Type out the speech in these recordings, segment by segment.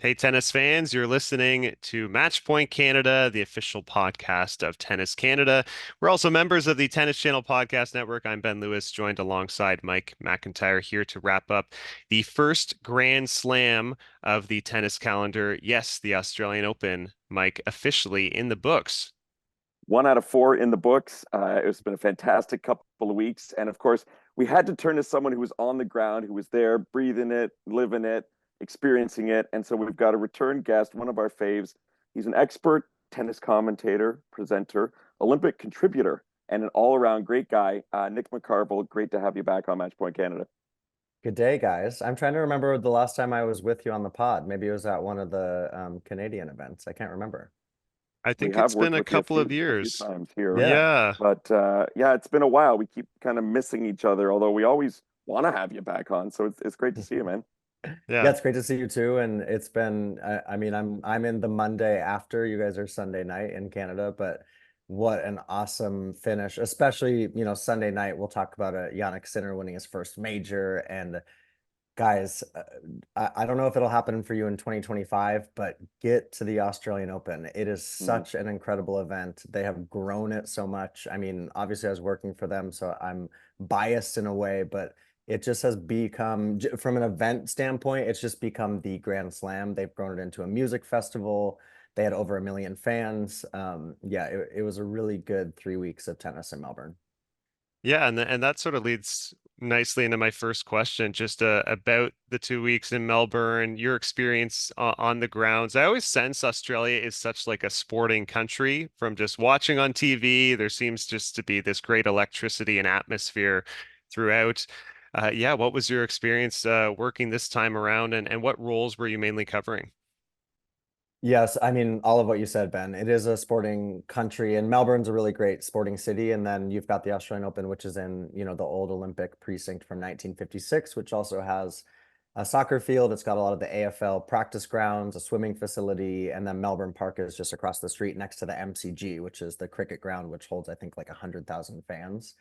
Hey, tennis fans, you're listening to Match Point Canada, the official podcast of Tennis Canada. We're also members of the Tennis Channel Podcast Network. I'm Ben Lewis, joined alongside Mike McIntyre here to wrap up the first Grand Slam of the tennis calendar. Yes, the Australian Open, Mike, officially in the books. 1 out of 4 in the books. It's been a fantastic couple of weeks. And of course, we had to turn to someone who was on the ground, who was there, breathing it, living it, experiencing it. And so we've got a return guest, one of our faves. He's an expert tennis commentator, presenter, Olympic contributor, and an all around great guy. Nick McCarvel, great to have you back on Matchpoint Canada. Good day, guys. I'm trying to remember the last time I was with you on the pod. Maybe it was at one of the Canadian events. I can't remember. I We think have it's been worked a with you couple of a few years. times here, Yeah. Yeah, but yeah, it's been a while. We keep kind of missing each other, although we always want to have you back on. So it's great to see you, man. Yeah, yeah. it's great to see you too. And it's been, I mean, I'm in the Monday after you guys are Sunday night in Canada, but what an awesome finish, especially, Sunday night. We'll talk about Jannik Sinner winning his first major. And guys, I don't know if it'll happen for you in 2025, but get to the Australian Open. It is Mm. such an incredible event. They have grown it so much. I mean, obviously, I was working for them, so I'm biased in a way, but it just has become, from an event standpoint, it's just become the Grand Slam. They've grown it into a music festival. They had over 1 million fans. Yeah, it was a really good 3 weeks of tennis in Melbourne. Yeah, and that sort of leads nicely into my first question, just about the 2 weeks in Melbourne, your experience on the grounds. I always sense Australia is such like a sporting country from just watching on TV. There seems just to be this great electricity and atmosphere throughout. Yeah, what was your experience working this time around, and what roles were you mainly covering? Yes, I mean, all of what you said, Ben. It is a sporting country, and Melbourne's a really great sporting city. And then you've got the Australian Open, which is in, the old Olympic precinct from 1956, which also has a soccer field. It's got a lot of the AFL practice grounds, a swimming facility, and then Melbourne Park is just across the street next to the MCG, which is the cricket ground, which holds, I think, like 100,000 fans.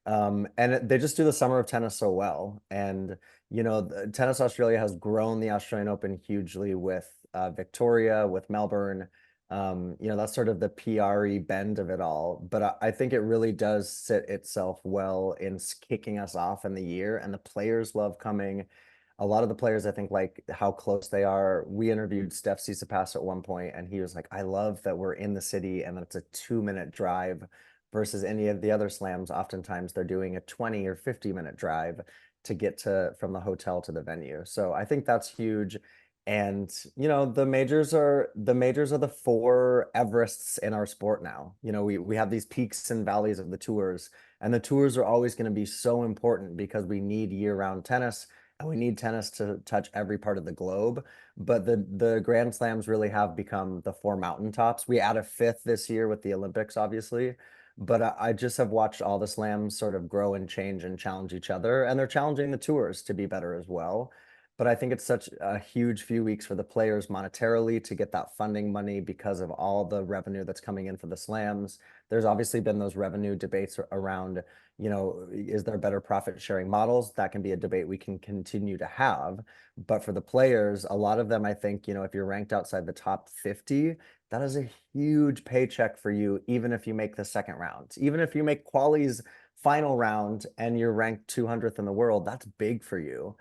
They just do the summer of tennis so well. And, Tennis Australia has grown the Australian Open hugely with Victoria, with Melbourne. That's sort of the PR-y bend of it all. But I think it really does sit itself well in kicking us off in the year. And the players love coming. A lot of the players, I think, like how close they are. We interviewed Steph Tsitsipas at one point, and he was like, I love that we're in the city and that it's a 2-minute drive versus any of the other slams. Oftentimes they're doing a 20 or 50-minute drive to get to from the hotel to the venue. So I think that's huge. And the majors are the four Everests in our sport now. We have these peaks and valleys of the tours, and the tours are always going to be so important because we need year-round tennis and we need tennis to touch every part of the globe. But the Grand Slams really have become the four mountaintops. We add a fifth this year with the Olympics, obviously, but I just have watched all the slams sort of grow and change and challenge each other, and they're challenging the tours to be better as well. But I think it's such a huge few weeks for the players monetarily to get that funding money because of all the revenue that's coming in for the slams. There's obviously been those revenue debates around, is there better profit sharing models? That can be a debate we can continue to have. But for the players, a lot of them, I think, if you're ranked outside the top 50, that is a huge paycheck for you, even if you make the second round. Even if you make quali's final round and you're ranked 200th in the world, that's big for you.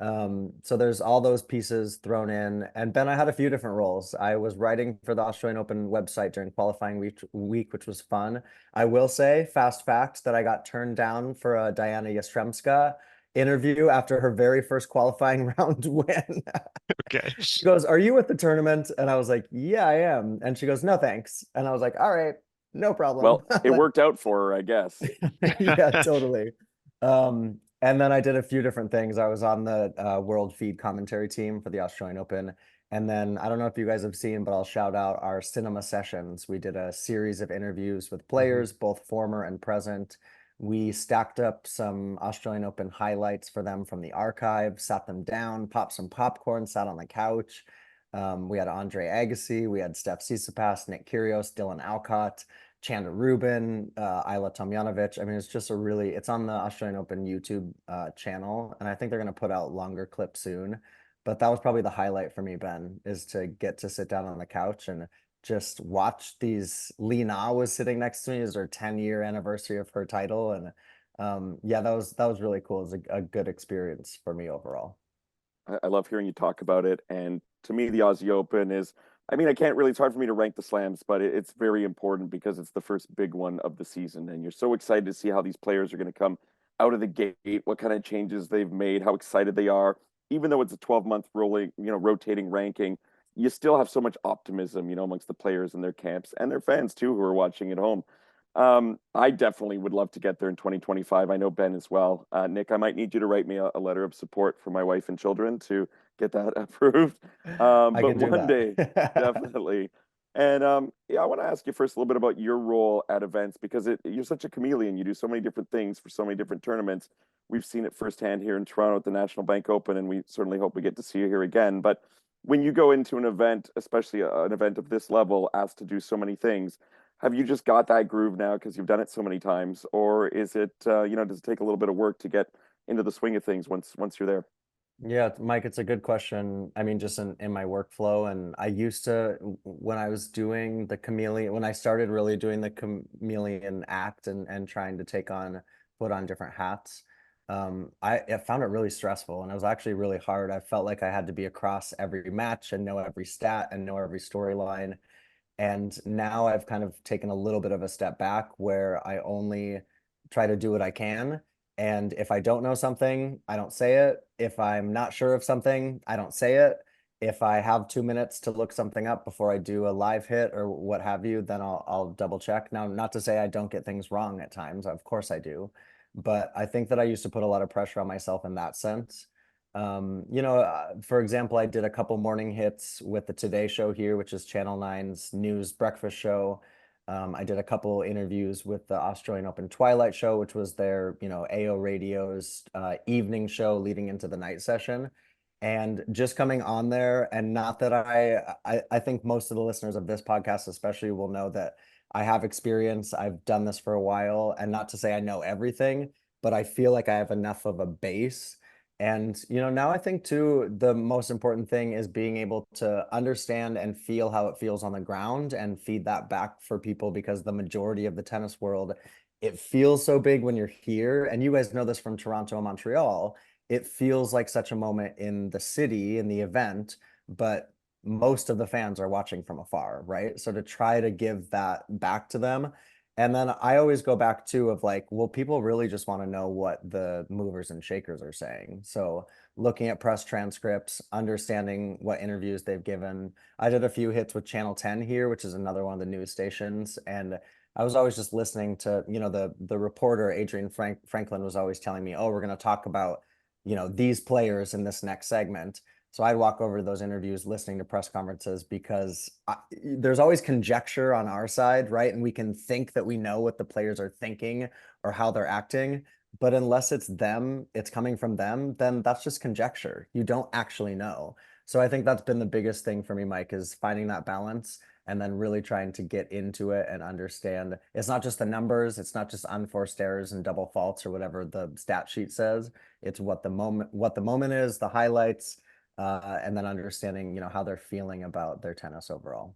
So there's all those pieces thrown in. And Ben, I had a few different roles. I was writing for the Australian Open website during qualifying week, which was fun. I will say, fast fact, that I got turned down for a Diana Yastremska interview after her very first qualifying round win. Okay. She goes, "Are you at the tournament?" And I was like, "Yeah, I am." And she goes, "No, thanks." And I was like, "All right, no problem." Well, it worked out for her, I guess. Yeah, totally. And then I did a few different things. I was on the World Feed commentary team for the Australian Open. And then I don't know if you guys have seen, but I'll shout out our cinema sessions. We did a series of interviews with Mhm. players, both former and present. We stacked up some Australian Open highlights for them from the archive, sat them down, popped some popcorn, sat on the couch. We had Andre Agassi, we had Steph Tsitsipas, Nick Kyrgios, Dylan Alcott, Chanda Rubin, Ayla Tomljanovic. I mean, it's on the Australian Open YouTube channel, and I think they're going to put out longer clips soon. But that was probably the highlight for me, Ben, is to get to sit down on the couch and just watch these. Li Na was sitting next to me. It was her 10-year anniversary of her title. And yeah, that was really cool. It was a good experience for me overall. I love hearing you talk about it. And to me, the Aussie Open is, I mean, I can't really, it's hard for me to rank the slams, but it's very important because it's the first big one of the season. And you're so excited to see how these players are going to come out of the gate, what kind of changes they've made, how excited they are. Even though it's a 12-month rolling, rotating ranking, you still have so much optimism, amongst the players and their camps and their fans too, who are watching at home. I definitely would love to get there in 2025. I know Ben as well. Nick, I might need you to write me a letter of support for my wife and children to get that approved. I But can do one day, that. definitely. And yeah, I want to ask you first a little bit about your role at events because you're such a chameleon. You do so many different things for so many different tournaments. We've seen it firsthand here in Toronto at the National Bank Open, and we certainly hope we get to see you here again. But when you go into an event, especially an event of this level, asked to do so many things, have you just got that groove now because you've done it so many times, or is it does it take a little bit of work to get into the swing of things once you're there? Yeah, Mike, it's a good question. I mean, just in my workflow, and I used to, when I was doing the chameleon, when I started really doing the chameleon act and trying to put on different hats, I found it really stressful, and it was actually really hard. I felt like I had to be across every match and know every stat and know every storyline. And now I've kind of taken a little bit of a step back where I only try to do what I can. And if I don't know something, I don't say it. If I'm not sure of something, I don't say it. If I have 2 minutes to look something up before I do a live hit or what have you, then I'll double check. Now, not to say I don't get things wrong at times. Of course I do. But I think that I used to put a lot of pressure on myself in that sense. For example, I did a couple morning hits with the Today Show here, which is Channel 9's news breakfast show. I did a couple interviews with the Australian Open Twilight Show, which was their, AO Radio's evening show leading into the night session. And just coming on there, and not that I think most of the listeners of this podcast especially will know that I have experience. I've done this for a while, and not to say I know everything, but I feel like I have enough of a base. And, now I think too, the most important thing is being able to understand and feel how it feels on the ground and feed that back for people, because the majority of the tennis world, it feels so big when you're here. And you guys know this from Toronto and Montreal. It feels like such a moment in the city, in the event, but most of the fans are watching from afar, right? So to try to give that back to them, and then I always go back to of like, well, people really just want to know what the movers and shakers are saying. So looking at press transcripts, understanding what interviews they've given. I did a few hits with Channel 10 here, which is another one of the news stations. And I was always just listening to, the reporter, Adrian Franklin was always telling me, oh, we're going to talk about, these players in this next segment. So I'd walk over to those interviews, listening to press conferences, because there's always conjecture on our side, right? And we can think that we know what the players are thinking or how they're acting. But unless it's them, it's coming from them, then that's just conjecture. You don't actually know. So I think that's been the biggest thing for me, Mike, is finding that balance and then really trying to get into it and understand it's not just the numbers, it's not just unforced errors and double faults or whatever the stat sheet says. It's what the moment is, the highlights, and then understanding, how they're feeling about their tennis overall.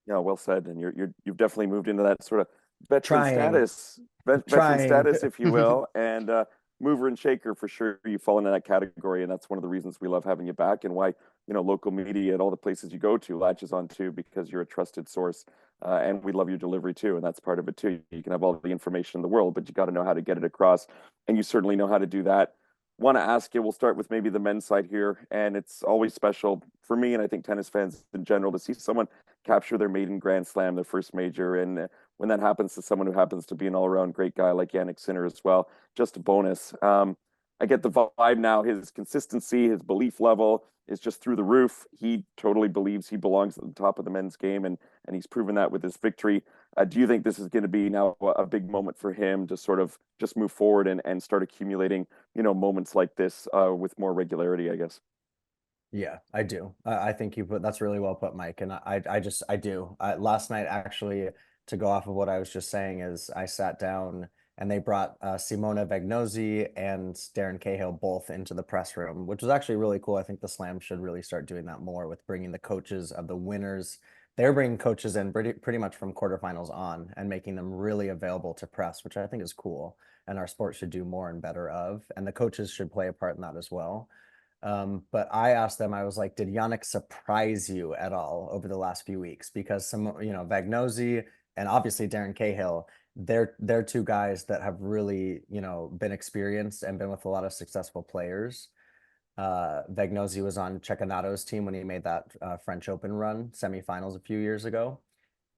Yeah, well said. And you've definitely moved into that sort of veteran Trying, status, veteran trying. status, if you will, and mover and shaker for sure. You fall into that category, and that's one of the reasons we love having you back, and why local media at all the places you go to latches on to, because you're a trusted source, and we love your delivery too, and that's part of it too. You can have all the information in the world, but you got to know how to get it across, and you certainly know how to do that. Want to ask you, we'll start with maybe the men's side here, and it's always special for me, and I think tennis fans in general, to see someone capture their maiden Grand Slam, their first major. And when that happens to someone who happens to be an all around great guy like Jannik Sinner as well, just a bonus. I get the vibe now. His consistency, his belief level is just through the roof. He totally believes he belongs at the top of the men's game, and he's proven that with his victory. Do you think this is going to be now a big moment for him to sort of just move forward and start accumulating, moments like this with more regularity, I guess? Yeah, I do. I think that's really well put, Mike. And I do. Last night, actually, to go off of what I was just saying, is I sat down and they brought Simona Vegnosi and Darren Cahill both into the press room, which was actually really cool. I think the Slam should really start doing that more with bringing the coaches of the winners. They're bringing coaches in pretty much from quarterfinals on and making them really available to press, which I think is cool. And our sport should do more and better of. And the coaches should play a part in that as well. But I asked them, I was like, did Jannik surprise you at all over the last few weeks? Because some, Vagnosi and obviously Darren Cahill, they're two guys that have really, been experienced and been with a lot of successful players. Vagnosi was on Cecchinato's team when he made that French Open run semifinals a few years ago,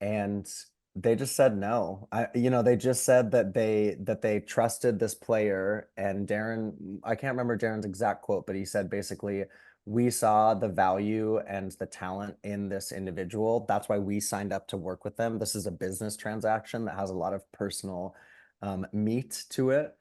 and they just said no. They just said that they trusted this player, and Darren, I can't remember Darren's exact quote, but he said basically, we saw the value and the talent in this individual. That's why we signed up to work with them. This is a business transaction that has a lot of personal meat to it.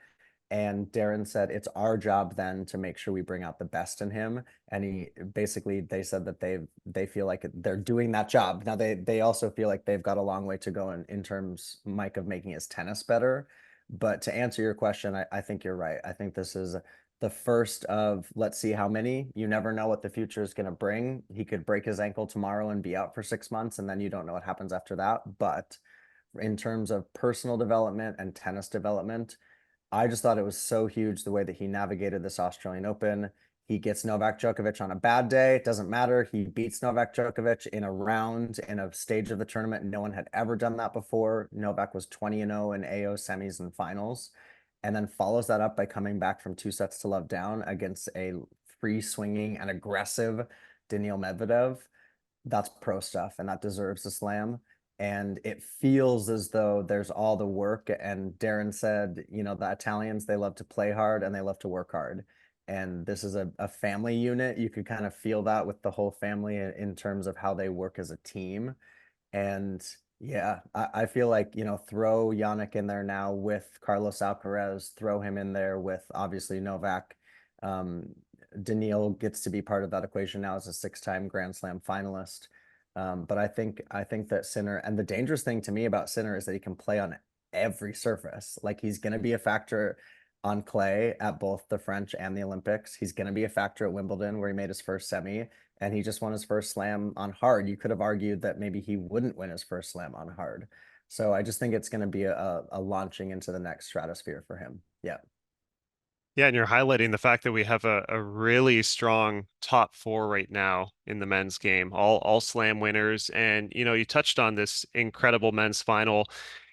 And Darren said, it's our job then to make sure we bring out the best in him. And they said that they feel like they're doing that job. Now they also feel like they've got a long way to go in terms, Mike, of making his tennis better. But to answer your question, I think you're right. I think this is the first of, let's see how many. You never know what the future is going to bring. He could break his ankle tomorrow and be out for 6 months, and then you don't know what happens after that. But in terms of personal development and tennis development, I just thought it was so huge the way that he navigated this Australian Open. He gets Novak Djokovic on a bad day. It doesn't matter. He beats Novak Djokovic in a round in a stage of the tournament. No one had ever done that before. Novak was 20-0 in AO semis and finals, and then follows that up by coming back from 2 sets to love down against a free swinging and aggressive Daniil Medvedev. That's pro stuff, and that deserves a slam. And it feels as though there's all the work. And Darren said, the Italians, they love to play hard and they love to work hard. And this is a family unit. You could kind of feel that with the whole family in terms of how they work as a team. And yeah, I feel like, throw Jannik in there now with Carlos Alcaraz, throw him in there with obviously Novak. Daniil gets to be part of that equation now as a 6-time Grand Slam finalist. But I think that Sinner, and the dangerous thing to me about Sinner is that he can play on every surface. Like, he's going to be a factor on clay at both the French and the Olympics. He's going to be a factor at Wimbledon where he made his first semi, and he just won his first slam on hard. You could have argued that maybe he wouldn't win his first slam on hard. So I just think it's going to be a launching into the next stratosphere for him. Yeah. Yeah, and you're highlighting the fact that we have a really strong top four right now in the men's game, all slam winners. And you touched on this incredible men's final.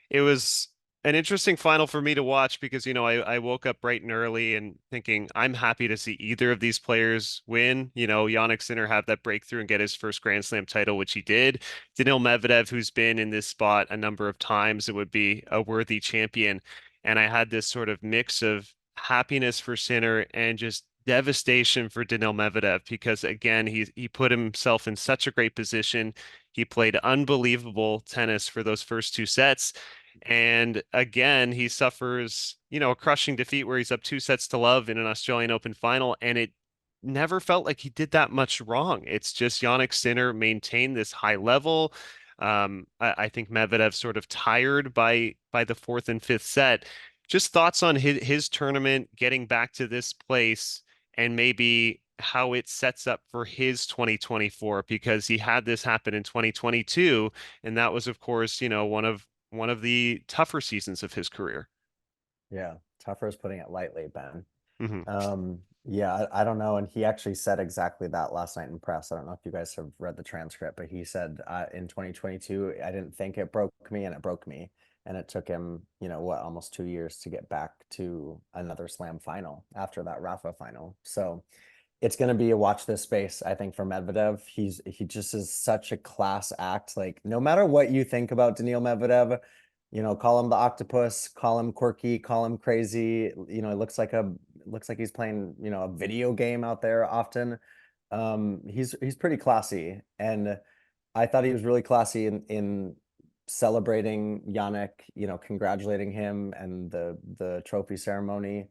It was an interesting final for me to watch because I woke up bright and early and thinking I'm happy to see either of these players win. Jannik Sinner have that breakthrough and get his first Grand Slam title, which he did. Daniil Medvedev, who's been in this spot a number of times, it would be a worthy champion. And I had this sort of mix of happiness for Sinner and just devastation for Daniil Medvedev because again he put himself in such a great position. He played unbelievable tennis for those first 2 sets. And again, he suffers, a crushing defeat where he's up 2 sets to love in an Australian Open final. And it never felt like he did that much wrong. It's just Jannik Sinner maintained this high level. I think Medvedev sort of tired by the fourth and fifth set. Just thoughts on his tournament, getting back to this place, and maybe how it sets up for his 2024, because he had this happen in 2022, and that was, of course, one of the tougher seasons of his career. Yeah. Tougher is putting it lightly, Ben. Hmm. Yeah, I don't know. And he actually said exactly that last night in press. I don't know if you guys have read the transcript, but he said in 2022, I didn't think it broke me, and it broke me. And it took him, almost 2 years to get back to another slam final after that Rafa final. So it's going to be a watch this space, I think, for Medvedev. He just is such a class act. Like, no matter what you think about Daniil Medvedev, call him the octopus, call him quirky, call him crazy. It looks like he's playing, a video game out there often. He's pretty classy, and I thought he was really classy in celebrating Jannik, congratulating him and the trophy ceremony.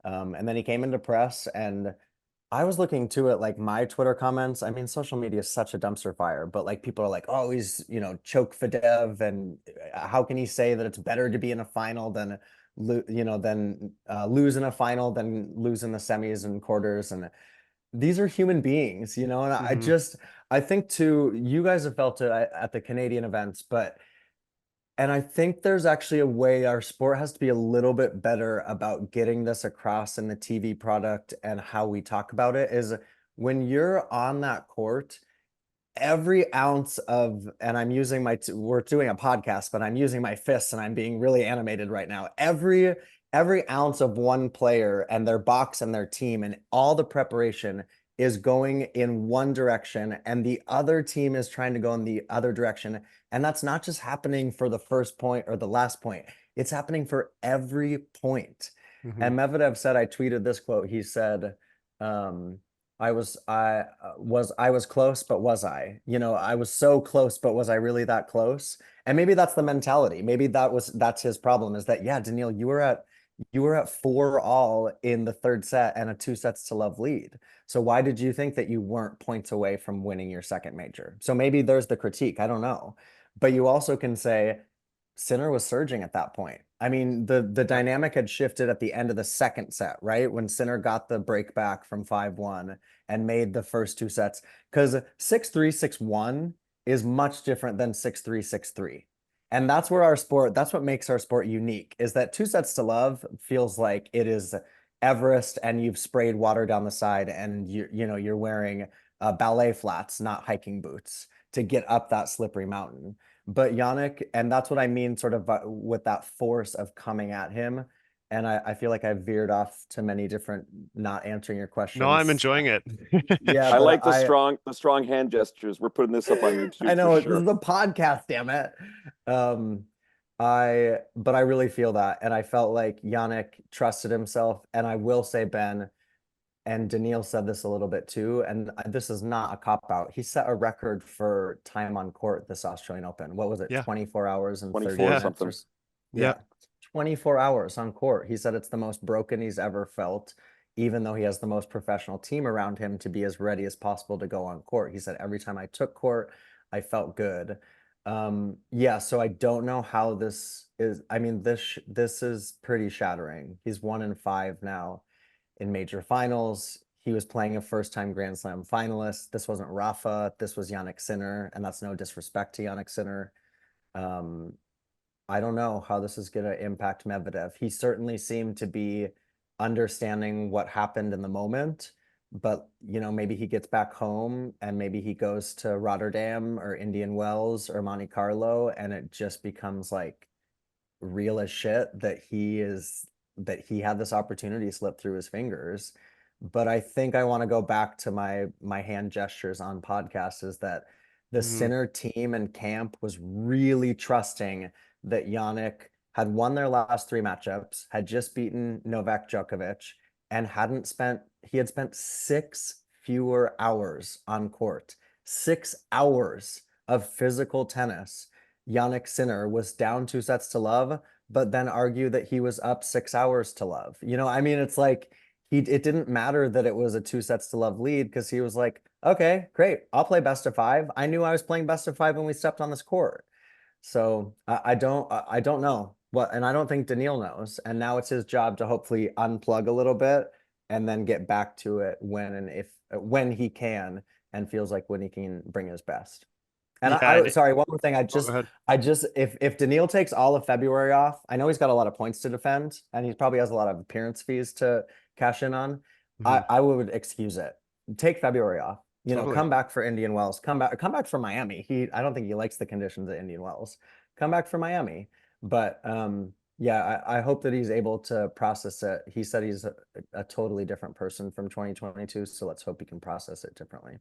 And then he came into press, and I was looking to it, like my Twitter comments. I mean, social media is such a dumpster fire, but like people are like, oh, he's, choke Fadev, and how can he say that it's better to be in a final than then lose in a final, then lose in the semis and quarters. And these are human beings, and Hmm. I think too, you guys have felt it at the Canadian events, and I think there's actually a way our sport has to be a little bit better about getting this across in the TV product and how we talk about it is when you're on that court, every ounce of, and I'm using we're doing a podcast, but I'm using my fists and I'm being really animated right now. Every ounce of one player and their box and their team and all the preparation is going in one direction and the other team is trying to go in the other direction. And that's not just happening for the first point or the last point. It's happening for every point. Hmm. And Medvedev said, I tweeted this quote. He said, I was close, but was I? I was so close, but was I really that close? And maybe that's the mentality. Maybe that's his problem is that, yeah, Daniil, you were at 4-all in the third set and a 2-sets-to-love lead. So why did you think that you weren't points away from winning your second major? So maybe there's the critique. I don't know. But you also can say Sinner was surging at that point. I mean, the Yep. dynamic had shifted at the end of the second set, right? When Sinner got the break back from 5-1 and made the first 2 sets. Because 6-3, 6-1 is much different than 6-3, 6-3. And that's where that's what makes our sport unique, is that 2 sets to love feels like it is Everest and you've sprayed water down the side and you're wearing ballet flats, not hiking boots to get up that slippery mountain. But Jannik, and that's what I mean sort of with that force of coming at him. And I feel like I veered off to many different, not answering your No, I'm questions. enjoying it. Yeah, I but like the strong hand gestures. We're putting this up on I YouTube for know this sure. is a podcast, damn it. Um, but I really feel that. And I felt like Jannik trusted himself. And I will say, Ben, and Daniil said this a little bit too, and this is not a cop out. He set a record for time on court this Australian Open. What was it? Yeah. 24 hours and 30 24 Yeah. minutes or something. Yeah. yeah, 24 hours on court. He said it's the most broken he's ever felt, even though he has the most professional team around him to be as ready as possible to go on court. He said every time I took court, I felt good. Yeah, so I don't know how this is. I mean, this is pretty shattering. He's 1-5 now in major finals. He was playing a first-time Grand Slam finalist. This wasn't Rafa. This was Jannik Sinner, and that's no disrespect to Jannik Sinner. Um, I don't know how this is going to impact Medvedev. He certainly seemed to be understanding what happened in the moment, but maybe he gets back home and maybe he goes to Rotterdam or Indian Wells or Monte Carlo, and it just becomes like real as shit that he had this opportunity slip through his fingers. But I think I want to go back to my hand gestures on podcasts is that the Hmm. Sinner team and camp was really trusting that Jannik had won their last 3 matchups, had just beaten Novak Djokovic, and he had spent 6 fewer hours on court. 6 hours of physical tennis. Jannik Sinner was down 2 sets to love, but then argue that he was up 6 hours to love. I mean, it's like it didn't matter that it was a 2 sets to love lead because he was like, okay, great, I'll play best of five. I knew I was playing best of five when we stepped on this court. So I don't know what, and I don't think Daniil knows. And now it's his job to hopefully unplug a little bit and then get back to it when he can and feels like when he can bring his best. And Yeah. sorry, one more thing. Oh, go ahead. If Daniil takes all of February off, I know he's got a lot of points to defend, and he probably has a lot of appearance fees to cash in on. Mhm. I would excuse it. Take February off. Totally. Come back for Indian Wells. Come back for Miami. I don't think he likes the conditions at Indian Wells. Come back for Miami. But yeah, I hope that he's able to process it. He said he's a totally different person from 2022, so let's hope he can process it differently.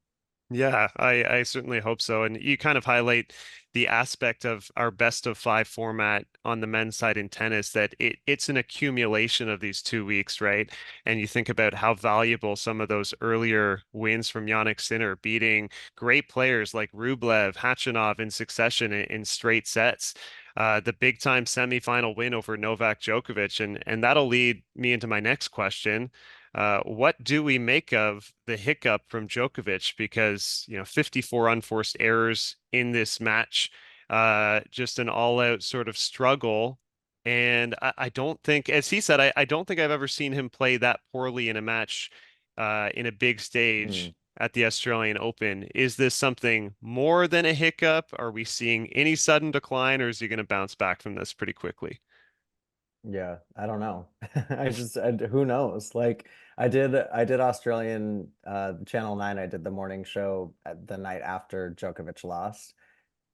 Yeah, I certainly hope so. And you kind of highlight the aspect of our best of five format on the men's side in tennis that it's an accumulation of these 2 weeks, right? And you think about how valuable some of those earlier wins from Jannik Sinner, beating great players like Rublev, Khachanov in succession in straight sets. The big time semifinal win over Novak Djokovic, and that'll lead me into my next question. What do we make of the hiccup from Djokovic? Because, 54 unforced errors in this match, just an all-out sort of struggle And I don't think, as he said, I don't think I've ever seen him play that poorly in a match in a big stage Mm. at the Australian Open. Is this something more than a hiccup? Are we seeing any sudden decline, or is he going to bounce back from this pretty quickly? Yeah, I don't know. Who knows? Like I did Australian Channel 9. I did the morning show at the night after Djokovic lost.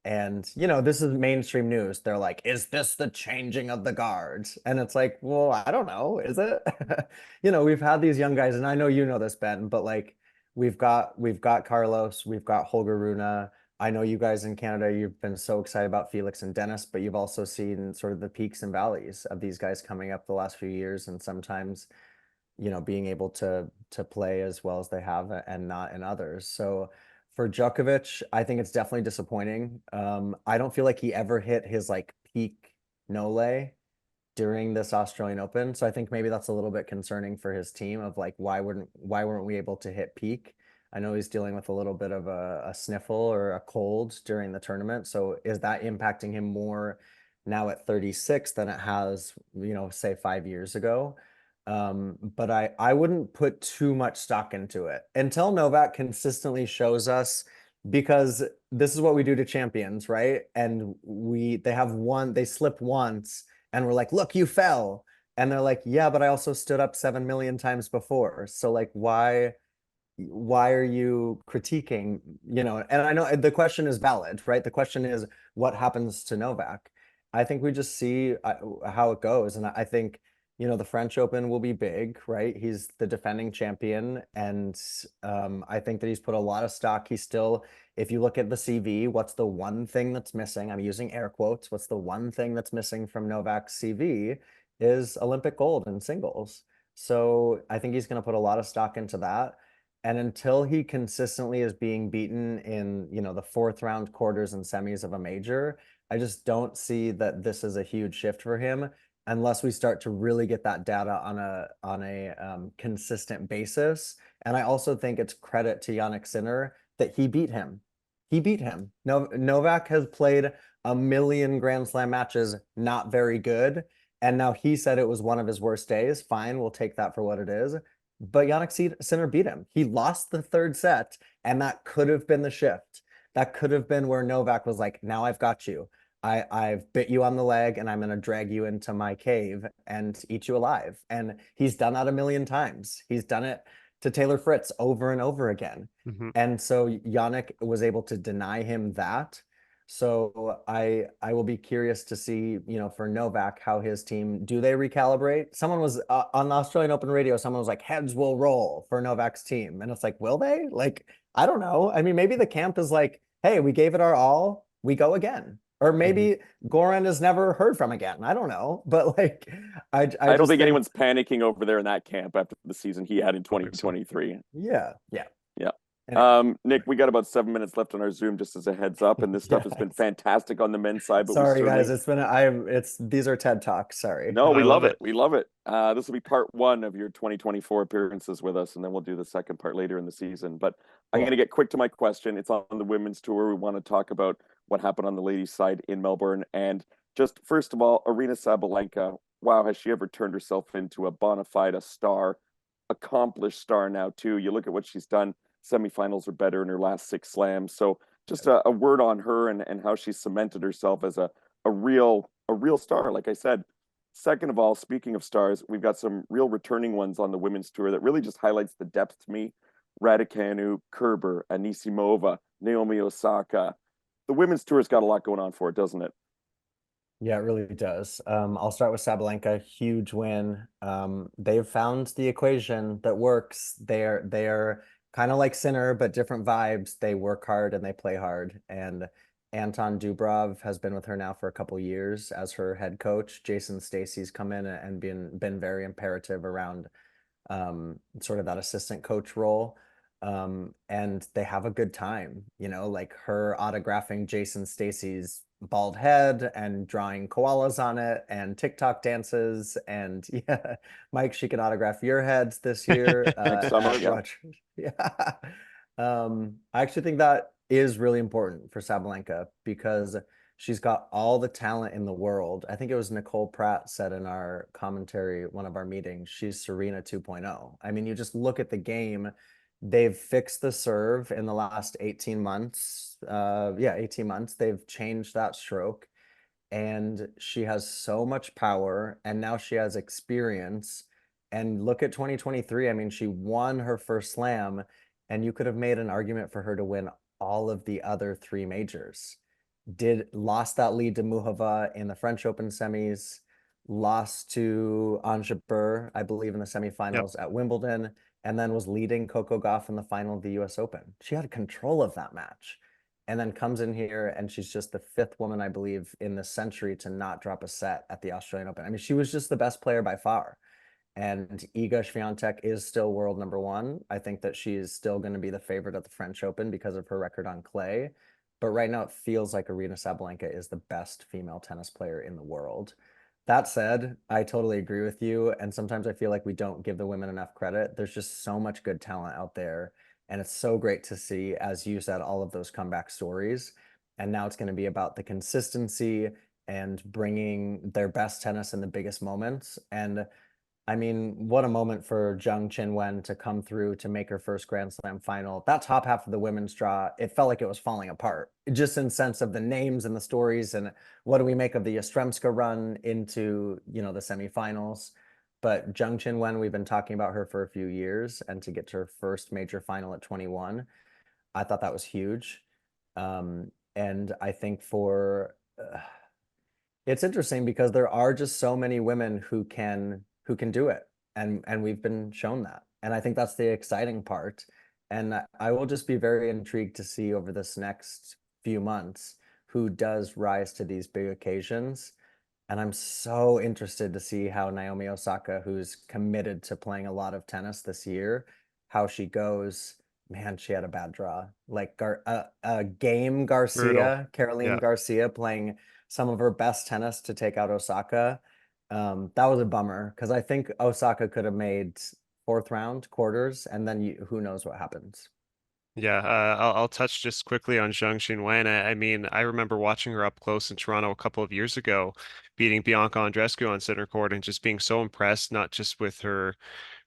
And, you know, this is mainstream news. They're like, is this the changing of the guards? And it's like, well, I don't know. Is it? You know, we've had these young guys, and I know you know this, Ben, but like we've got Carlos, we've got Holger Rune. I know you guys in Canada, you've been so excited about Felix and Dennis, but you've also seen sort of the peaks and valleys of these guys coming up the last few years, and sometimes, you know, being able to play as well as they have and not in others. So for Djokovic, I think it's definitely disappointing. I don't feel like he ever hit his like peak Nole during this Australian Open. So I think maybe that's a little bit concerning for his team of like why weren't we able to hit peak? I know he's dealing with a little bit of a sniffle or a cold during the tournament. So is that impacting him more now at 36 than it has, you know, say 5 years ago? But I wouldn't put too much stock into it until Novak consistently shows us, because this is what we do to champions, right? And they slip once and we're like, look, you fell. And they're like, yeah, but I also stood up 7 million times before. So like, why are you critiquing, you know? And I know the question is valid, right? The question is what happens to Novak. I think we just see how it goes. And I think, you know, the French Open will be big, right? He's the defending champion. And I think that he's put a lot of stock. He's still, if you look at the CV, what's the one thing that's missing? I'm using air quotes. What's the one thing that's missing from Novak's CV is Olympic gold in singles. So I think he's going to put a lot of stock into that. And until he consistently is being beaten in, you know, the fourth round, quarters, and semis of a major, I just don't see that this is a huge shift for him unless we start to really get that data on a consistent basis. And I also think it's credit to Jannik Sinner that he beat him. He beat him. Novak has played a million Grand Slam matches, not very good. And now he said it was one of his worst days. Fine, we'll take that for what it is. But Jannik Sinner beat him. He lost the third set, and that could have been the shift. That could have been where Novak was like, now I've got you. I've bit you on the leg, and I'm going to drag you into my cave and eat you alive. And he's done that a million times. He's done it to Taylor Fritz over and over again. Hmm. And so Jannik was able to deny him that. So I will be curious to see, you know, for Novak, how his team, do they recalibrate? Someone was on the Australian Open radio, someone was like, heads will roll for Novak's team. And it's like, will they? Like, I don't know. I mean, maybe the camp is like, hey, we gave it our all, we go again. Or Hmm. maybe Goran is never heard from again. I don't know. But like, I I don't just think think, anyone's panicking over there in that camp after the season he had in Don't think so. 2023. yeah, yeah. Yeah. Anyway, Nick, we got about 7 minutes left on our Zoom, just as a heads up, and this stuff has yeah. been fantastic on the men's side, but we Sorry, guys. certainly It's these are TED Talks. Sorry. no, I we love love it. it. We love it. This will be part one of your 2024 appearances with us, and then we'll do the second part later in the season. But I'm going to Cool. get quick to my question. It's on the women's tour. We want to talk about what happened on the ladies' side in Melbourne. And just first of all, Aryna Sabalenka, wow, has she ever turned herself into a bona fide star, accomplished star now, too? You look at what she's done, semifinals or better in her last six slams. So just a word on her and how she cemented herself as a real star. Like I said, second of all, speaking of stars, we've got some real returning ones on the women's tour that really just highlights the depth to me. Raducanu, Kerber, Anisimova, Naomi Osaka. The women's tour's got a lot going on for it, doesn't it? Yeah, it really does. I'll start with Sabalenka, huge win. They've found the equation that works. They're kind of like Sinner, but different vibes. They work hard and they play hard. And Anton Dubrov has been with her now for a couple years as her head coach. Jason Stacy's come in and been very imperative around sort of that assistant coach role. And they have a good time, you know, like her autographing Jason Stacy's bald head and drawing koalas on it and TikTok dances. And yeah, Mike, she can autograph your heads this year Next summer, at yeah. Roch. Yeah. I actually think that is really important for Sabalenka because She's got all the talent in the world. I think it was Nicole Pratt said in our commentary, one of our meetings, she's Serena 2.0. I mean, you just look at the game. They've fixed the serve in the last 18 months. Yeah, 18 months. They've changed that stroke, and she has so much power, and now she has experience. And look at 2023. I mean, she won her first slam, and you could have made an argument for her to win all of the other three majors. Did lost that lead to Muhova in the French Open semis, lost to Ons Jabeur, I believe, in the Yep. semifinals at Wimbledon, and then was leading Coco Gauff in the final of the US Open. She had control of that match, and then comes in here and she's just the fifth woman, I believe, in the century to not drop a set at the Australian Open. I mean, she was just the best player by far. And Iga Swiatek is still world number one. I think that she is still going to be the favorite at the French Open because of her record on clay. But right now, it feels like Aryna Sabalenka is the best female tennis player in the world. That said, I totally agree with you. And sometimes I feel like we don't give the women enough credit. There's just so much good talent out there. And it's so great to see, as you said, all of those comeback stories. And now it's going to be about the consistency and bringing their best tennis in the biggest moments. And I mean, what a moment for Zheng Qinwen to come through to make her first Grand Slam final. That top half of the women's draw, it felt like it was falling apart, just in sense of the names and the stories and what do we make of the Yastremska run into, the semifinals. But Zheng Qinwen, we've been talking about her for a few years, and to get to her first major final at 21, I thought that was huge. And I think it's interesting because there are just so many women who can do it, and we've been shown that, and I think that's the exciting part. And I will just be very intrigued to see over this next few months who does rise to these big occasions. And I'm so interested to see how Naomi Osaka, who's committed to playing a lot of tennis this year, how she goes. Man, she had a bad draw. Like Game Brutal. Garcia, Caroline Yeah. Garcia playing some of her best tennis to take out Osaka. That was a bummer because I think Osaka could have made fourth round quarters, and then who knows what happens. Yeah, I'll touch just quickly on Zheng Qinwen. I mean, I remember watching her up close in Toronto a couple of years ago, beating Bianca Andreescu on center court and just being so impressed, not just with her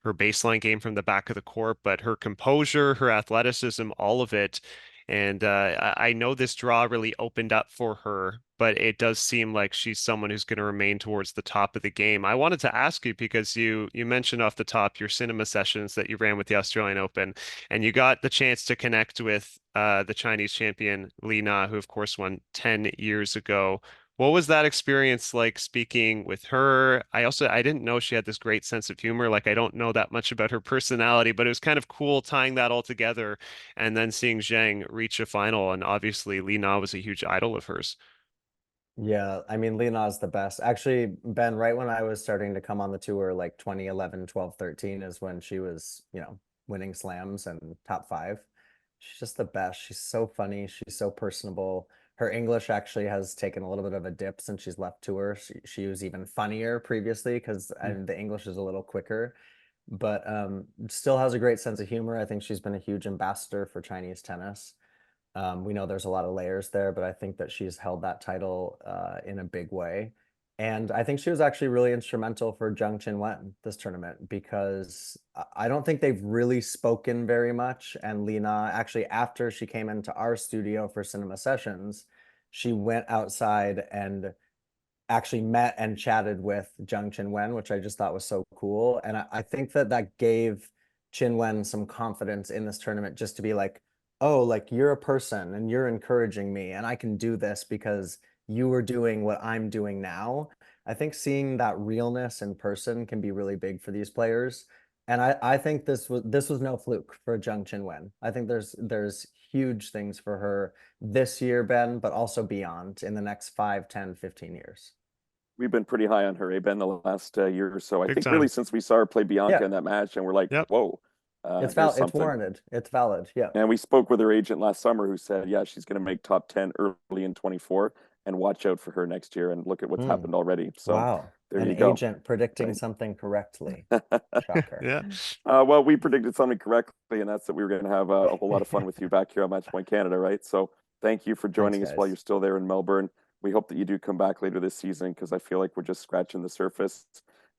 baseline game from the back of the court, but her composure, her athleticism, all of it. And I know this draw really opened up for her, but it does seem like she's someone who's going to remain towards the top of the game. I wanted to ask you because you mentioned off the top your cinema sessions that you ran with the Australian Open, and you got the chance to connect with the Chinese champion Li Na, who of course won 10 years ago. What was that experience like speaking with her? I didn't know she had this great sense of humor. Like I don't know that much about her personality, but it was kind of cool tying that all together and then seeing Zhang reach a final. And obviously Li Na was a huge idol of hers. Yeah, I mean, Lena's the best. Actually, Ben, right when I was starting to come on the tour, like 2011, 12, 13 is when she was, winning slams and top five. She's just the best. She's so funny. She's so personable. Her English actually has taken a little bit of a dip since she's left tour. She was even funnier previously because the English is a little quicker, but still has a great sense of humor. I think she's been a huge ambassador for Chinese tennis. We know there's a lot of layers there, but I think that she's held that title in a big way. And I think she was actually really instrumental for Zheng Qinwen this tournament because I don't think they've really spoken very much. And Lena, actually, after she came into our studio for cinema sessions, she went outside and actually met and chatted with Zheng Qinwen, which I just thought was so cool. And I think that that gave Qinwen some confidence in this tournament just to be like, oh, like you're a person and you're encouraging me and I can do this because you were doing what I'm doing now. I think seeing that realness in person can be really big for these players. And I think this was no fluke for Zheng Qinwen. I think there's huge things for her this year, Ben, but also beyond in the next 5, 10, 15 years. We've been pretty high on her, Ben, the last year or so. I Big think really time. since we saw her play Bianca Yeah, in that match, and we're like, Yep. whoa, here's it's something. warranted. It's valid. Yeah. And we spoke with her agent last summer, who said, yeah, she's going to make top 10 early in 24, and watch out for her next year. And look at what's Hmm. happened already. So Wow. there An you go. agent predicting Right. something correctly. Shocker. Yeah. Well, we predicted something correctly, and that's that we were going to have a whole lot of fun with you back here on Match Point Canada, right? So thank you for Thanks, joining us while guys. you're still there in Melbourne. we hope that you do come back later this season because I feel like we're just scratching the surface.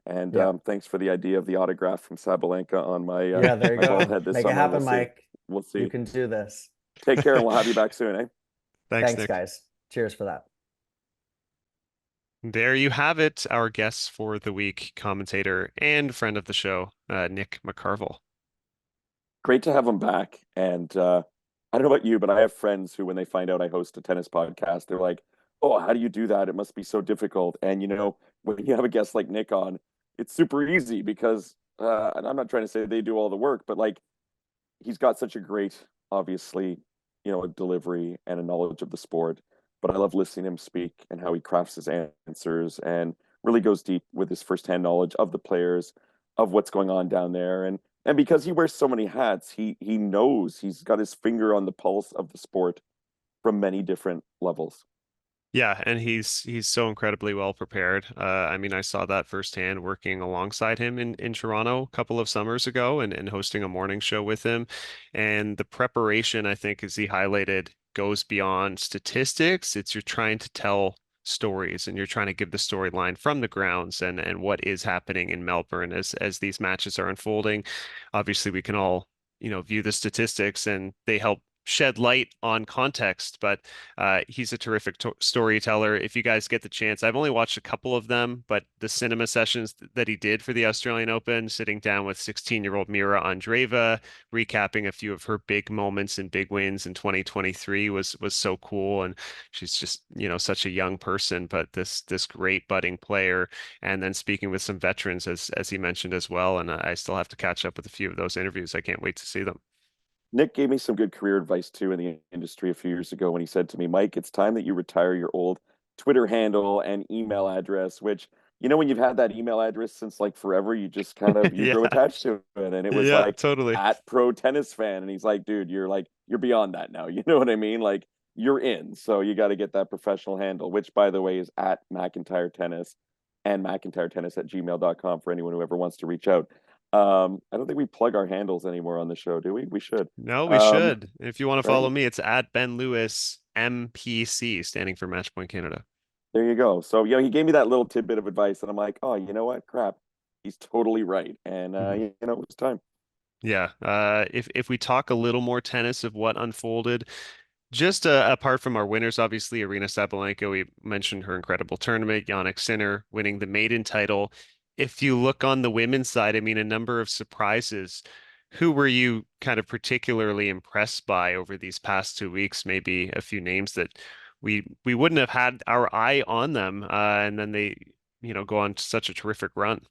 And Yeah. thanks for the idea of the autograph from Sabalenka on my Yeah, there you my bald go. head this Make it summer. We'll happen, see. Mike. We'll You see. can do this. Take care, and we'll have you back soon, eh? Thanks, Thanks, Nick. guys. Cheers for that. There you have it, our guest for the week, commentator and friend of the show, Nick McCarvel. Great to have him back. And I don't know about you, but I have friends who, when they find out I host a tennis podcast, they're like, "Oh, how do you do that? It must be so difficult." And when you have a guest like Nick on, it's super easy because, and I'm not trying to say they do all the work, but like he's got such a great, obviously, a delivery and a knowledge of the sport. But I love listening to him speak and how he crafts his answers and really goes deep with his firsthand knowledge of the players, of what's going on down there. And because he wears so many hats, he knows he's got his finger on the pulse of the sport from many different levels. Yeah, and he's so incredibly well prepared. I mean, I saw that firsthand working alongside him in Toronto a couple of summers ago and hosting a morning show with him. And the preparation, I think, as he highlighted, goes beyond statistics. It's you're trying to tell stories and you're trying to give the storyline from the grounds and what is happening in Melbourne as these matches are unfolding. Obviously, we can all, view the statistics and they help shed light on context, but he's a terrific storyteller. If you guys get the chance, I've only watched a couple of them, but the cinema sessions that he did for the Australian Open, sitting down with 16-year-old Mira Andreeva, recapping a few of her big moments and big wins in 2023 was so cool. And she's just, such a young person, but this great budding player. And then speaking with some veterans, as he mentioned as well. And I still have to catch up with a few of those interviews. I can't wait to see them. Nick gave me some good career advice too in the industry a few years ago when he said to me, "Mike, it's time that you retire your old Twitter handle and email address," which, when you've had that email address since like forever, you just kind of you grow Yeah, attached to it. And it was yeah, like totally. at pro tennis fan. And he's like, "Dude, you're beyond that now." You know what I mean? Like you're in. So you got to get that professional handle, which by the way is at McIntyre Tennis and McIntyreTennis at gmail.com for anyone who ever wants to reach out. I don't think we plug our handles anymore on the show, do we? We should. No, we Um, should. If you want to right? follow me, it's at Ben Lewis MPC, standing for Match Point Canada. There you go. So, he gave me that little tidbit of advice, and I'm like, oh, you know what? Crap. He's totally right. And, Mhm. it was time. Yeah. If we talk a little more tennis of what unfolded, just apart from our winners, obviously, Aryna Sabalenka, we mentioned her incredible tournament, Jannik Sinner winning the maiden title. If you look on the women's side, I mean, a number of surprises. Who were you kind of particularly impressed by over these past 2 weeks? Maybe a few names that we wouldn't have had our eye on them, and then they, go on such a terrific run.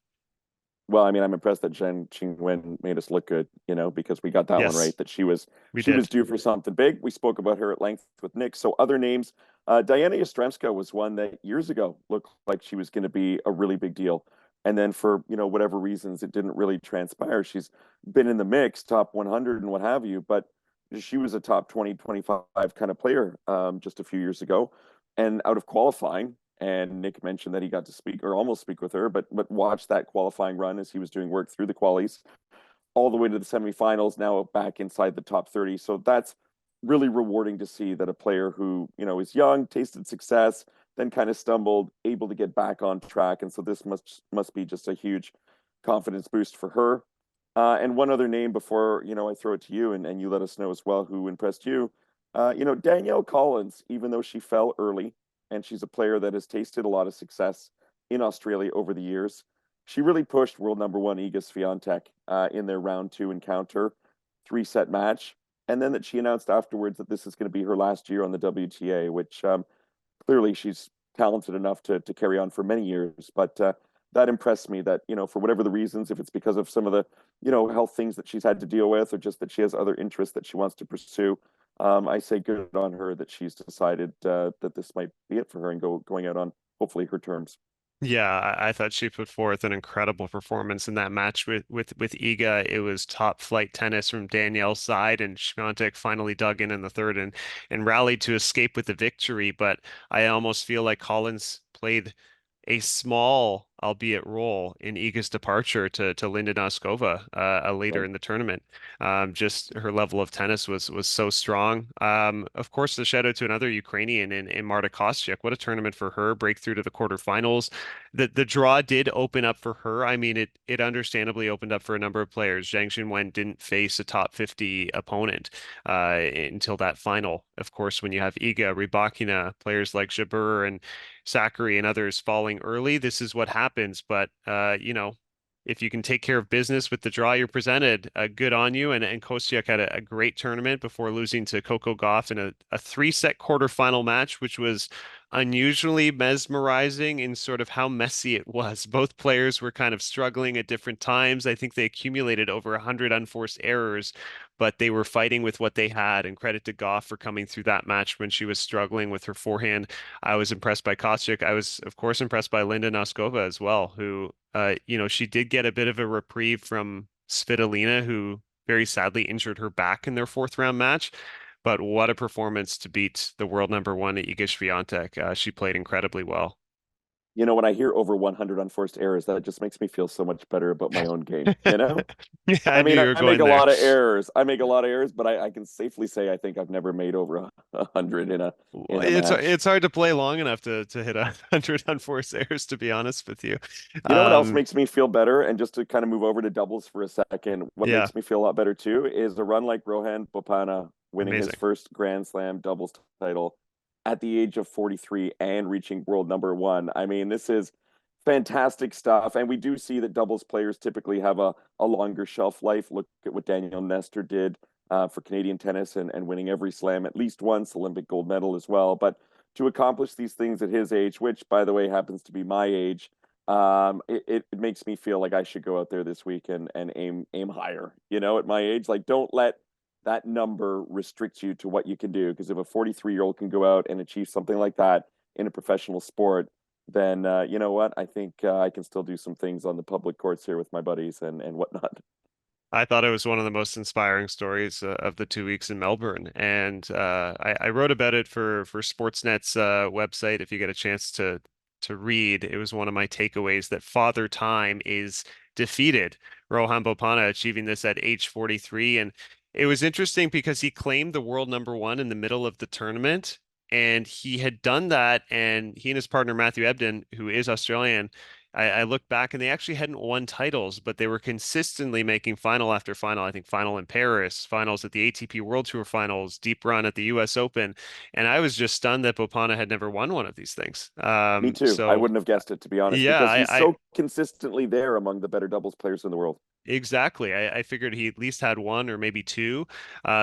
Well, I mean, I'm impressed that Zheng Qinwen made us look good, because we got that one right, Yes, that she was we she was did. due for something big. We spoke about her at length with Nick. So other names, Diana Yastremska was one that years ago looked like she was going to be a really big deal. And then for, whatever reasons, it didn't really transpire. She's been in the mix, top 100 and what have you, but she was a top 20, 25 kind of player just a few years ago. And out of qualifying, and Nick mentioned that he got to speak or almost speak with her, but watch that qualifying run as he was doing work through the qualies all the way to the semifinals, now back inside the top 30. So that's really rewarding to see that a player who, is young, tasted success, then kind of stumbled, able to get back on track. And so this must be just a huge confidence boost for her. And one other name before, I throw it to you and you let us know as well who impressed you. Danielle Collins, even though she fell early, and she's a player that has tasted a lot of success in Australia over the years. She really pushed world number one Iga Swiatek in their round two encounter, 3-set match, and then that she announced afterwards that this is going to be her last year on the WTA, which clearly she's talented enough to carry on for many years. But that impressed me that, for whatever the reasons, if it's because of some of the, health things that she's had to deal with, or just that she has other interests that she wants to pursue, I say good on her that she's decided that this might be it for her and going out on hopefully her terms. Yeah, I thought she put forth an incredible performance in that match with Iga. It was top flight tennis from Danielle's side, and Świątek finally dug in the third and rallied to escape with the victory. But I almost feel like Collins played a small albeit role in Iga's departure to Linda Noskova later Right. in the tournament. Just her level of tennis was so strong. Of course, the shout out to another Ukrainian in Marta Kostyuk. What a tournament for her! Breakthrough to the quarterfinals. The draw did open up for her. I mean, it understandably opened up for a number of players. Zheng Qinwen didn't face a top 50 opponent until that final. Of course, when you have Iga, Rybakina, players like Jabeur and Zachary and others falling early, this is what happens. But if you can take care of business with the draw you're presented, good on you. And Kostyuk had a great tournament before losing to Coco Gauff in a three-set quarterfinal match, which was unusually mesmerizing in sort of how messy it was. Both players were kind of struggling at different times. I think they accumulated over 100 unforced errors, but they were fighting with what they had. And credit to Gauff for coming through that match when she was struggling with her forehand. I was impressed by Kostyuk. I was, of course, impressed by Linda Noskova as well, who, she did get a bit of a reprieve from Svitolina, who very sadly injured her back in their fourth round match. But what a performance to beat the world number one at Iga Swiatek. She played incredibly well. When I hear over 100 unforced errors, that just makes me feel so much better about my own game, you know? Yeah, I I knew mean, you I were I make going a there. lot of errors. I make a lot of errors, but I can safely say I think I've never made over 100 in a match. It's hard to play long enough to hit 100 unforced errors, to be honest with you. You know what else Um, makes me feel better? And just to kind of move over to doubles for a second, what yeah, makes me feel a lot better too is a run like Rohan Bopanna winning his amazing. first Grand Slam doubles title at the age of 43 and reaching world number one. I mean, this is fantastic stuff. And we do see that doubles players typically have a longer shelf life. Look at what Daniel Nestor did for Canadian tennis and winning every slam at least once, Olympic gold medal as well. But to accomplish these things at his age, which by the way happens to be my age, it makes me feel like I should go out there this week and aim higher. At my age, like don't let that number restrict you to what you can do. Because if a 43-year-old can go out and achieve something like that in a professional sport, then you know what? I think I can still do some things on the public courts here with my buddies and whatnot. I thought it was one of the most inspiring stories of the 2 weeks in Melbourne, and I wrote about it for Sportsnet's website. If you get a chance to read, it was one of my takeaways that Father Time is defeated. Rohan Bopanna achieving this at age 43, and it was interesting because he claimed the world number one in the middle of the tournament, and he had done that, and he and his partner Matthew Ebden, who is Australian. I looked back and they actually hadn't won titles, but they were consistently making final after final. I think final in Paris, finals at the ATP World Tour finals, deep run at the US Open. And I was just stunned that Bopana had never won one of these things. Me too. I So wouldn't have guessed it, to be honest, yeah, because he's so consistently there among the better doubles players in the world. exactly. I figured he at least had one or maybe two.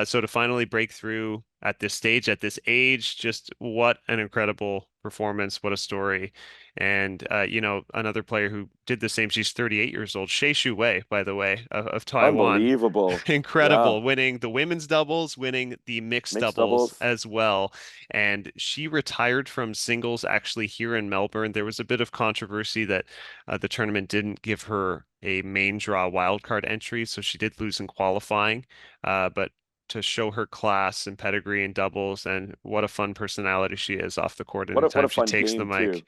So to finally break through at this stage, at this age, just what an incredible performance. What a story. And, another player who did the same, she's 38 years old, Hseih Su-Wei, by the way, of Taiwan. Unbelievable. Yeah. Incredible, winning the women's doubles, winning the mixed Mixed doubles doubles. as well. And she retired from singles actually here in Melbourne. There was a bit of controversy that the tournament didn't give her a main draw wildcard entry, so she did lose in qualifying. But to show her class and pedigree in doubles and what a fun personality she is off the court What a anytime she fun takes the game mic. too.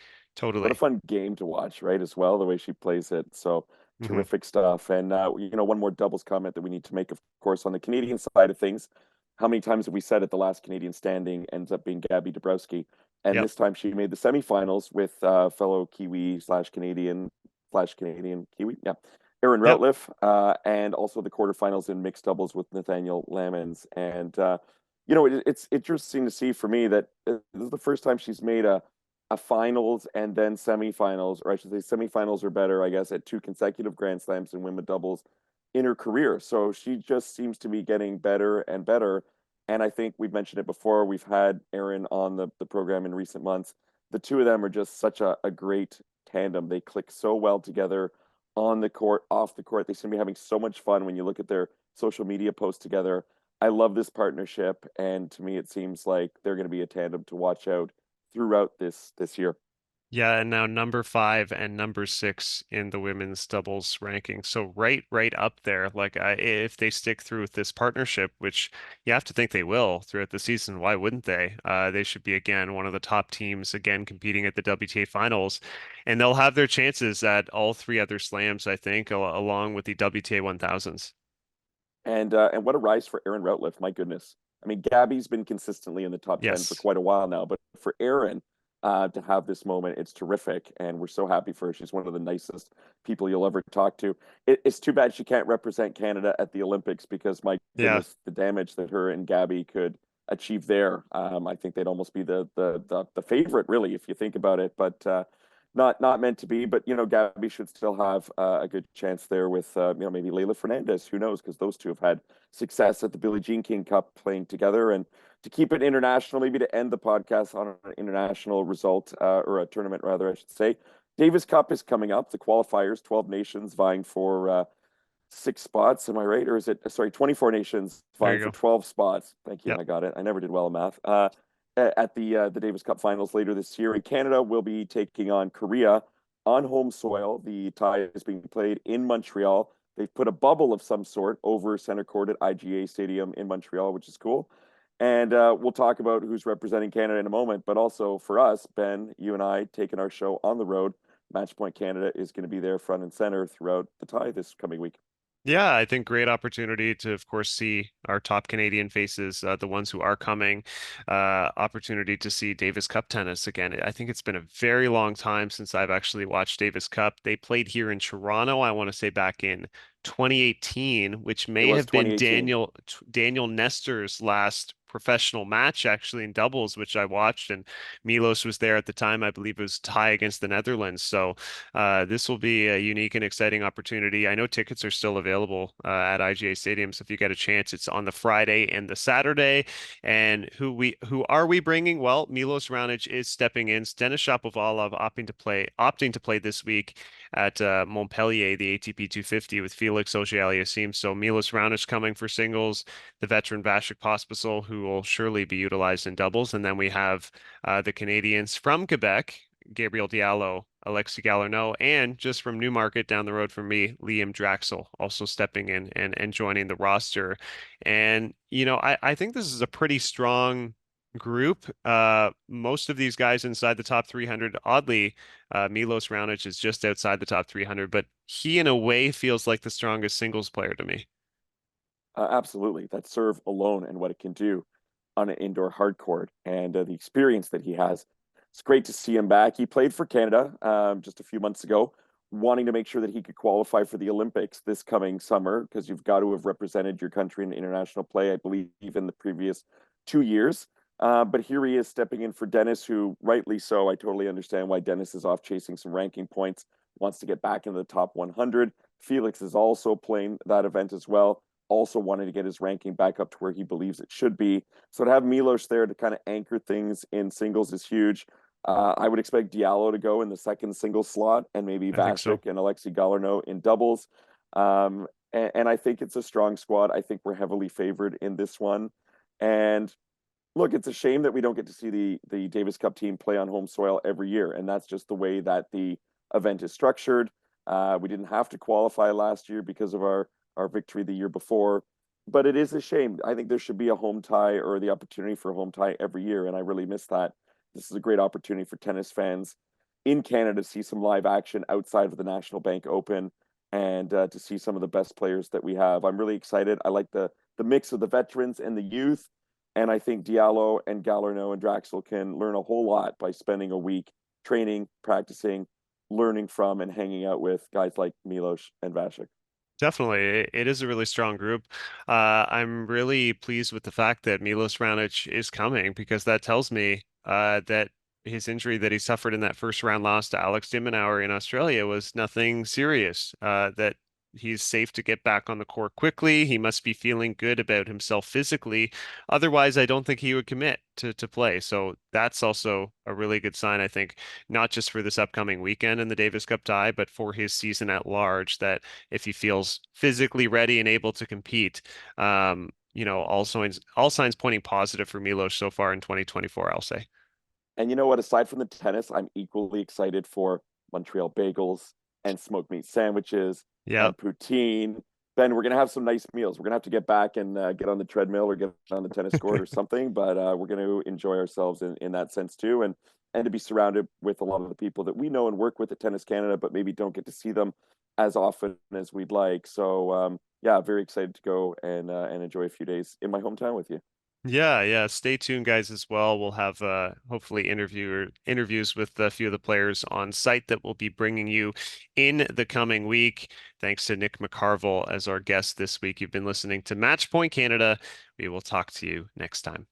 What a Totally. fun game to watch, right? As well, the way she plays it. So Hmm. terrific stuff. And one more doubles comment that we need to make, of course, on the Canadian side of things. How many times have we said at the last Canadian standing ends up being Gaby Dabrowski? And Yep. this time she made the semifinals with fellow Kiwi slash Canadian Kiwi, yeah, Erin Yep. Routliffe, and also the quarterfinals in mixed doubles with Nathaniel Lamons. And it's interesting to see for me that this is the first time she's made a finals and then semifinals, or I should say semifinals or better, I guess, at two consecutive Grand Slams and women doubles in her career. So she just seems to be getting better and better. And I think we've mentioned it before. We've had Erin on the program in recent months. The two of them are just such a great tandem. They click so well together on the court, off the court. They seem to be having so much fun when you look at their social media posts together. I love this partnership. And to me, it seems like they're going to be a tandem to watch out throughout this year. Yeah, and now number 5 and number 6 in the women's doubles ranking. So right up there. Like if they stick through with this partnership, which you have to think they will throughout the season, why wouldn't they? They should be again one of the top teams again competing at the WTA finals, and they'll have their chances at all three other slams, I think, along with the WTA 1000s. And what a rise for Erin Routliffe, my goodness. I mean, Gaby's been consistently in the top 10 for Yes. quite a while now, but for Erin to have this moment, it's terrific. And we're so happy for her. She's one of the nicest people you'll ever talk to. It's too bad she can't represent Canada at the Olympics because, my Yeah. goodness, the damage that her and Gaby could achieve there, I think they'd almost be the favorite, really, if you think about it. But not meant to be. But Gaby should still have a good chance there with maybe Leylah Fernandez. Who knows? Because those two have had success at the Billie Jean King Cup playing together. And to keep it international, maybe to end the podcast on an international result or a tournament rather, I should say. Davis Cup is coming up. The qualifiers, 12 nations vying for 6 spots. Am I right? Or is it, sorry, 24 nations There vying you for go. 12 spots? Thank you. Yep. I got it. I never did well in math. At the Davis Cup finals later this year. And Canada will be taking on Korea on home soil. The tie is being played in Montreal. They've put a bubble of some sort over center court at IGA Stadium in Montreal, which is cool. And we'll talk about who's representing Canada in a moment. But also for us, Ben, you and I taking our show on the road. Matchpoint Canada is going to be there front and center throughout the tie this coming week. Yeah, I think great opportunity to, of course, see our top Canadian faces, the ones who are coming. Opportunity to see Davis Cup tennis again. I think it's been a very long time since I've actually watched Davis Cup. They played here in Toronto, I want to say back in 2018, which It may was have been 2018. Daniel Nestor's last professional match actually in doubles, which I watched, and Milos was there at the time. I believe it was tie against the Netherlands. So this will be a unique and exciting opportunity. I know tickets are still available at IGA Stadium, so if you get a chance, it's on the Friday and the Saturday. And who are we bringing? Well, Milos Raonic is stepping in. Denis Shapovalov opting to play this week at Montpellier, the ATP 250 with Felix Auger-Aliassime. So Milos Raonic coming for singles, the veteran Vasek Pospisil, who will surely be utilized in doubles, and then we have the Canadians from Quebec, Gabriel Diallo, Alexis Galarneau, and just from Newmarket down the road from me, Liam Draxel also stepping in and joining the roster. And, I think this is a pretty strong group. Most of these guys inside the top 300, oddly, Milos Raonic is just outside the top 300, but he in a way feels like the strongest singles player to me. Absolutely. That serve alone and what it can do on an indoor hard court and the experience that he has. It's great to see him back. He played for Canada just a few months ago, wanting to make sure that he could qualify for the Olympics this coming summer because you've got to have represented your country in international play, I believe, in the previous 2 years. But here he is stepping in for Denis, who rightly so. I totally understand why Denis is off chasing some ranking points, wants to get back into the top 100. Felix is also playing that event as well, also wanting to get his ranking back up to where he believes it should be. So to have Milos there to kind of anchor things in singles is huge. I would expect Diallo to go in the second single slot and maybe I think so. Vasek and Alexis Galarneau in doubles. And I think it's a strong squad. I think we're heavily favored in this one. And look, it's a shame that we don't get to see the Davis Cup team play on home soil every year, and that's just the way that the event is structured. We didn't have to qualify last year because of our victory the year before, but it is a shame. I think there should be a home tie or the opportunity for a home tie every year, and I really miss that. This is a great opportunity for tennis fans in Canada to see some live action outside of the National Bank Open and to see some of the best players that we have. I'm really excited. I like the mix of the veterans and the youth. And I think Diallo and Galarneau and Draxel can learn a whole lot by spending a week training, practicing, learning from, and hanging out with guys like Milos and Vasek. Definitely. It is a really strong group. I'm really pleased with the fact that Milos Raonic is coming because that tells me that his injury that he suffered in that first round loss to Alex de Minaur in Australia was nothing serious. That he's safe to get back on the court quickly. He must be feeling good about himself physically. Otherwise, I don't think he would commit to play. So that's also a really good sign, I think, not just for this upcoming weekend in the Davis Cup tie, but for his season at large, that if he feels physically ready and able to compete, all signs pointing positive for Milos so far in 2024, I'll say. And you know what? Aside from the tennis, I'm equally excited for Montreal bagels and smoked meat sandwiches Yeah. and poutine. Ben, we're gonna have some nice meals. We're gonna have to get back and get on the treadmill or get on the tennis court or something. But we're gonna enjoy ourselves in that sense too, and to be surrounded with a lot of the people that we know and work with at Tennis Canada, but maybe don't get to see them as often as we'd like. So yeah, very excited to go and enjoy a few days in my hometown with you. Yeah, yeah. Stay tuned, guys, as well. We'll have hopefully interviews with a few of the players on site that we'll be bringing you in the coming week. Thanks to Nick McCarvel as our guest this week. You've been listening to Match Point Canada. We will talk to you next time.